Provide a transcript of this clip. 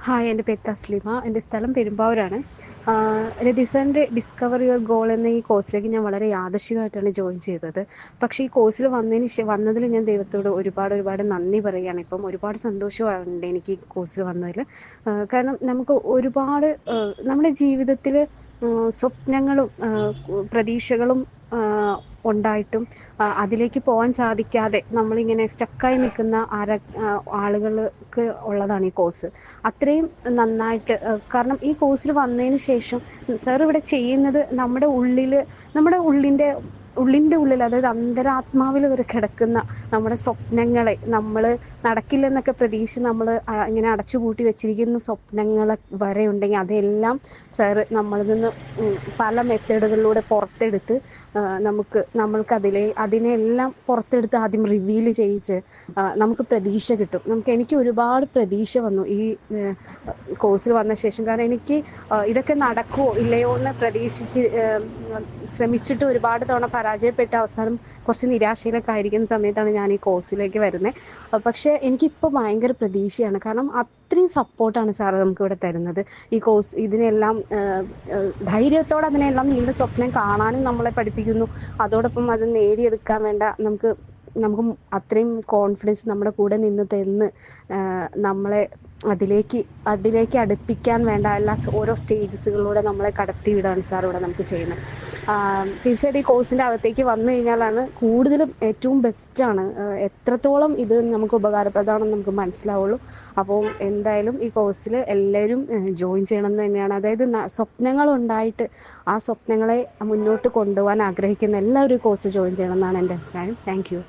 Hi, എൻ്റെ പേര് തസ്ലിമ. എൻ്റെ സ്ഥലം പെരുമ്പാവൂരാണ്. രതിസൻ്റെ ഡിസ്കവർ യുവർ ഗോൾ എന്ന ഈ കോഴ്സിലേക്ക് ഞാൻ വളരെ യാദൃശ്ചികമായിട്ടാണ് ജോയിൻ ചെയ്തത്. പക്ഷേ ഈ കോഴ്സിൽ വന്നതിൽ ഞാൻ ദൈവത്തോട് ഒരുപാട് നന്ദി പറയുകയാണ്. ഇപ്പം ഒരുപാട് സന്തോഷമുണ്ട് എനിക്ക് ഈ കോഴ്സിൽ വന്നതിൽ. കാരണം നമുക്ക് ഒരുപാട് നമ്മുടെ ജീവിതത്തിൽ സ്വപ്നങ്ങളും പ്രതീക്ഷകളും ഉണ്ടായിട്ടും അതിലേക്ക് പോകാൻ സാധിക്കാതെ നമ്മളിങ്ങനെ സ്റ്റക്കായി നിൽക്കുന്ന ആളുകൾക്ക് ഉള്ളതാണ് ഈ കോഴ്സ്. അത്രയും നന്നായിട്ട് കാരണം ഈ കോഴ്സിൽ വന്നതിന് ശേഷം സാർ ഇവിടെ ചെയ്യുന്നത് നമ്മുടെ ഉള്ളിൻ്റെ ഉള്ളിൽ, അതായത് അന്തരാത്മാവിൽ വരെ കിടക്കുന്ന നമ്മുടെ സ്വപ്നങ്ങളെ, നമ്മൾ നടക്കില്ലെന്നൊക്കെ പ്രതീക്ഷ നമ്മൾ ഇങ്ങനെ അടച്ചുപൂട്ടി വെച്ചിരിക്കുന്ന സ്വപ്നങ്ങൾ വരെ ഉണ്ടെങ്കിൽ അതെല്ലാം സാറ് നമ്മളിൽ നിന്ന് പല മെത്തേഡുകളിലൂടെ പുറത്തെടുത്ത് നമ്മൾക്ക് അതിനെല്ലാം പുറത്തെടുത്ത് ആദ്യം റിവീൽ ചെയ്യിച്ച് നമുക്ക് പ്രതീക്ഷ കിട്ടും. എനിക്ക് ഒരുപാട് പ്രതീക്ഷ വന്നു ഈ കോഴ്സിൽ വന്ന ശേഷം. കാരണം എനിക്ക് ഇതൊക്കെ നടക്കുമോ ഇല്ലയോ എന്ന് പ്രതീക്ഷിച്ച് ശ്രമിച്ചിട്ട് ഒരുപാട് തവണ പരാജയപ്പെട്ട് അവസാനം കുറച്ച് നിരാശയിലൊക്കെ ആയിരിക്കുന്ന സമയത്താണ് ഞാൻ ഈ കോഴ്സിലേക്ക് വരുന്നത്. പക്ഷേ എനിക്കിപ്പോൾ ഭയങ്കര പ്രതീക്ഷയാണ്. കാരണം അത്രയും സപ്പോർട്ടാണ് സാറ് നമുക്കിവിടെ തരുന്നത്. ഈ കോഴ്സ് ഇതിനെല്ലാം ധൈര്യത്തോടെ അതിനെല്ലാം വീണ്ടും സ്വപ്നം കാണാനും നമ്മളെ പഠിപ്പിക്കുന്നു. അതോടൊപ്പം അത് നേടിയെടുക്കാൻ വേണ്ട നമുക്ക് അത്രയും കോൺഫിഡൻസ് നമ്മുടെ കൂടെ നിന്ന് തന്ന് നമ്മളെ അതിലേക്ക് അടുപ്പിക്കാൻ വേണ്ട ഓരോ സ്റ്റേജസുകളിലൂടെ നമ്മളെ കടത്തി വിടാണ് സാർ ഇവിടെ നമുക്ക് ചെയ്യുന്നത്. തീർച്ചയായിട്ടും ഈ കോഴ്സിൻ്റെ അകത്തേക്ക് വന്നു കഴിഞ്ഞാലാണ് കൂടുതലും ഏറ്റവും ബെസ്റ്റാണ്. എത്രത്തോളം ഇത് നമുക്ക് ഉപകാരപ്രദമാണെന്ന് നമുക്ക് മനസ്സിലാവുള്ളൂ. അപ്പോൾ എന്തായാലും ഈ കോഴ്സിൽ എല്ലാവരും ജോയിൻ ചെയ്യണം എന്ന് തന്നെയാണ്. അതായത് സ്വപ്നങ്ങളുണ്ടായിട്ട് ആ സ്വപ്നങ്ങളെ മുന്നോട്ട് കൊണ്ടുപോകാൻ ആഗ്രഹിക്കുന്ന എല്ലാവരും ഈ കോഴ്സ് ജോയിൻ ചെയ്യണം എന്നാണ് എൻ്റെ അഭിപ്രായം. Thank you.